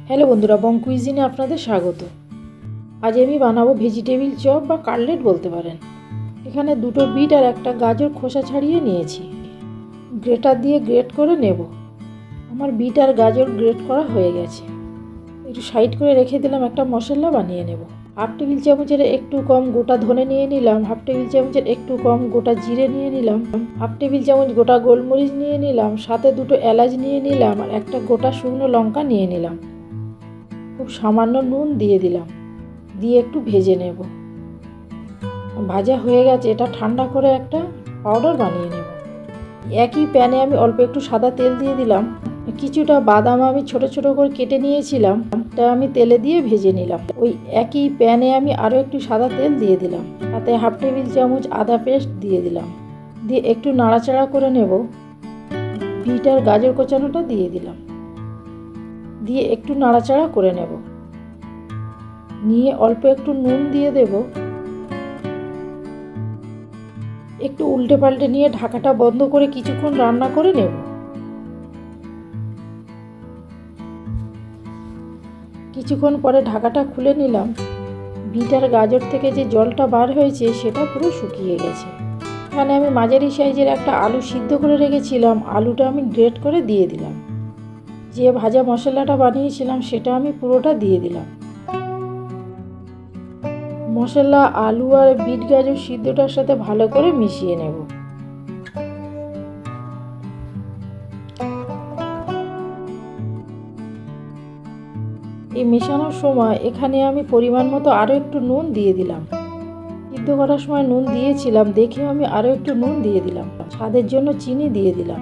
Hello বন্ধুরা, বং কুইজিনে আপনাদের স্বাগত। আজ আমি বানাবো ভেজিটেবিল চপ বা কাটলেট বলতে পারেন। এখানে দুটো বিট আর একটা গাজর খোসা ছাড়িয়ে নিয়েছি। গ্রেটার দিয়ে গ্রেট করে নেব। আমার বিট আর গাজর গ্রেট করা হয়ে গেছে। একটু সাইড করে রেখে দিলাম। একটা মশলা বানিয়ে নেব। হাফ টেবিল চামচের একটু কম গোটা ধনে নিয়ে নিলাম, হাফ টেবিল চামচের একটু কম গোটা জিরে নিয়ে নিলাম, হাফ টেবিল চামচ গোটা গোলমরিচ নিয়ে নিলাম, সাথে দুটো এলাচ নিয়ে নিলাম আর একটা গোটা শুকনো লঙ্কা নিয়ে নিলাম। খুব সামান্য নুন দিয়ে দিলাম, দিয়ে একটু ভেজে নেব। ভাজা হয়ে গেছে, এটা ঠান্ডা করে একটা পাউডার বানিয়ে নেব। একই প্যানে আমি অল্প একটু সাদা তেল দিয়ে দিলাম। কিছুটা বাদাম আমি ছোট ছোট করে কেটে নিয়েছিলাম, তা আমি তেলে দিয়ে ভেজে নিলাম। ওই একই প্যানে আমি আরও একটু সাদা তেল দিয়ে দিলাম, তাতে হাফ টেবিল চামচ আদা পেস্ট দিয়ে দিলাম, দিয়ে একটু নাড়াচাড়া করে নেব। বিট আর গাজর কোচানোটা দিয়ে দিলাম, দিয়ে একটু নাড়াচাড়া করে নেব। নিয়ে অল্প একটু নুন দিয়ে দেব। একটু উল্টে পাল্টে নিয়ে ঢাকাটা বন্ধ করে কিছুক্ষণ রান্না করে নেব। কিছুক্ষণ পরে ঢাকাটা খুলে নিলাম। বিট আর গাজর থেকে যে জলটা বার হয়েছে সেটা পুরো শুকিয়ে গেছে। এখানে আমি মাঝারি সাইজের একটা আলু সিদ্ধ করে রেখেছিলাম, আলুটা আমি গ্রেট করে দিয়ে দিলাম। যে ভাজা মশলাটা বানিয়েছিলাম সেটা আমি পুরোটা দিয়ে দিলাম। মশলা আলু আর বিট গাজর সিদ্ধটার সাথে ভালো করে মিশিয়ে নেব। এই মেশানোর সময় এখানে আমি পরিমাণ মতো আরও একটু নুন দিয়ে দিলাম। সিদ্ধ করার সময় নুন দিয়েছিলাম, দেখে আমি আরও একটু নুন দিয়ে দিলাম। স্বাদের জন্য চিনি দিয়ে দিলাম।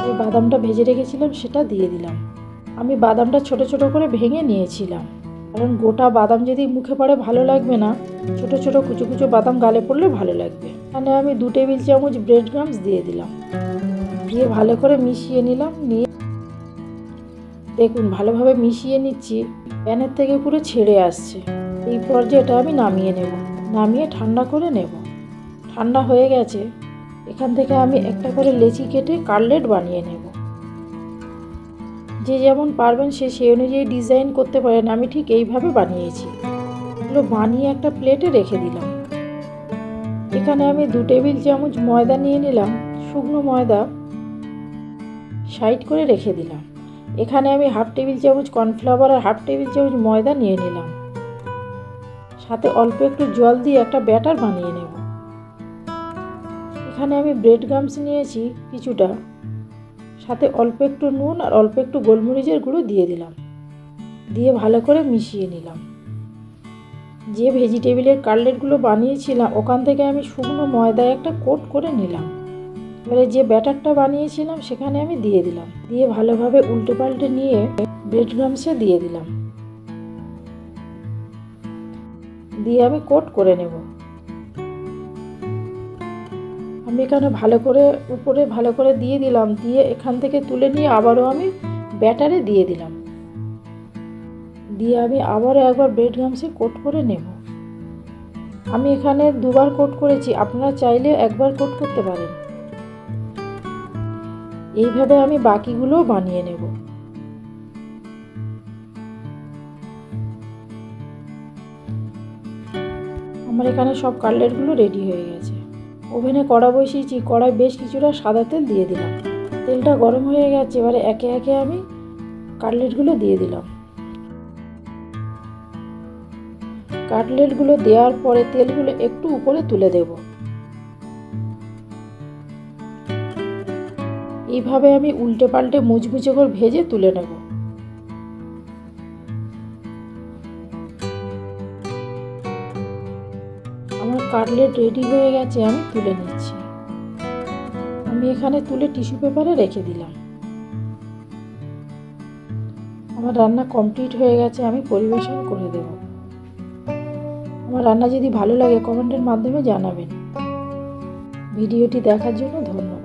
এই বাদামটা ভেজে রেখেছিলাম সেটা দিয়ে দিলাম। আমি বাদামটা ছোট ছোট করে ভেঙে নিয়েছিলাম, কারণ গোটা বাদাম যদি মুখে পড়ে ভালো লাগবে না, ছোট ছোট কুচো কুচো বাদাম গালে পড়লে ভালো লাগবে। এখানে আমি 2 টেবিল চামচ ব্রেড ক্রাম্বস দিয়ে দিলাম, দিয়ে ভালো করে মিশিয়ে নিলাম। নিয়ে দেখুন ভালোভাবে মিশিয়ে নিচ্ছি, প্যানের থেকে পুরো ছেড়ে আসছে। এই পর্যায়টা আমি নামিয়ে নেব। নামিয়ে ঠান্ডা করে নেব। ঠান্ডা হয়ে গেছে, এখান থেকে আমি একটা করে লেচি কেটে কাটলেট বানিয়ে নেব। যে যেমন পারবেন সেই অনুযায়ী ডিজাইন করতে পারেন। আমি ঠিক এইভাবে বানিয়েছি। এগুলো বানিয়ে একটা প্লেটে রেখে দিলাম। এখানে আমি 2 টেবিল চামচ ময়দা নিয়ে নিলাম, শুকনো ময়দা সাইড করে রেখে দিলাম। এখানে আমি হাফ টেবিল চামচ কর্নফ্লাওয়ার আর হাফ টেবিল চামচ ময়দা নিয়ে নিলাম, সাথে অল্প একটু জল দিয়ে একটা ব্যাটার বানিয়ে নেব। এখানে আমি ব্রেড ক্রাম্বস নিয়েছি কিছুটা, সাথে অল্প একটু নুন আর অল্প একটু গোলমরিচের গুঁড়ো দিয়ে দিলাম, দিয়ে ভালো করে মিশিয়ে নিলাম। যে ভেজিটেবিলের কাটলেটগুলো বানিয়েছিলাম ওখান থেকে আমি শুকনো ময়দায় একটা কোট করে নিলাম। এবারে যে ব্যাটারটা বানিয়েছিলাম সেখানে আমি দিয়ে দিলাম, দিয়ে ভালোভাবে উল্টে পাল্টে নিয়ে ব্রেড ক্রাম্বসে দিয়ে দিলাম, দিয়ে আমি কোট করে নেব। আমি এখানে ভালো করে উপরে ভালো করে দিয়ে দিলাম, দিয়ে এখান থেকে তুলে নিয়ে আবারও আমি ব্যাটারে দিয়ে দিলাম, দিয়ে আমি আবারও একবার ব্রেড ক্রাম্বসে কোট করে নেব। আমি এখানে 2বার কোট করেছি, আপনারা চাইলে একবার কোট করতে পারেন। এইভাবে আমি বাকিগুলোও বানিয়ে নেব। আমার এখানে সব কাটলেটগুলো রেডি হয়ে গেছে। ওভেনে কড়া বসিয়েছি, কড়াই বেশ কিছুটা সাদা তেল দিয়ে দিলাম। তেলটা গরম হয়ে গেছে, এবারে একে একে আমি কাটলেটগুলো দিয়ে দিলাম। কাটলেটগুলো দেওয়ার পরে তেলগুলো একটু উপরে তুলে দেব। এইভাবে আমি উল্টে পাল্টে মুচমুচে করে ভেজে তুলে নেব। আমার কাটলেট রেডি হয়ে গেছে, আমি তুলে নিচ্ছি। আমি এখানে তুলে টিস্যু পেপারে রেখে দিলাম। আমার রান্না কমপ্লিট হয়ে গেছে, আমি পরিবেশন করে দেব। আমার রান্না যদি ভালো লাগে কমেন্টের মাধ্যমে জানাবেন। ভিডিওটি দেখার জন্য ধন্যবাদ।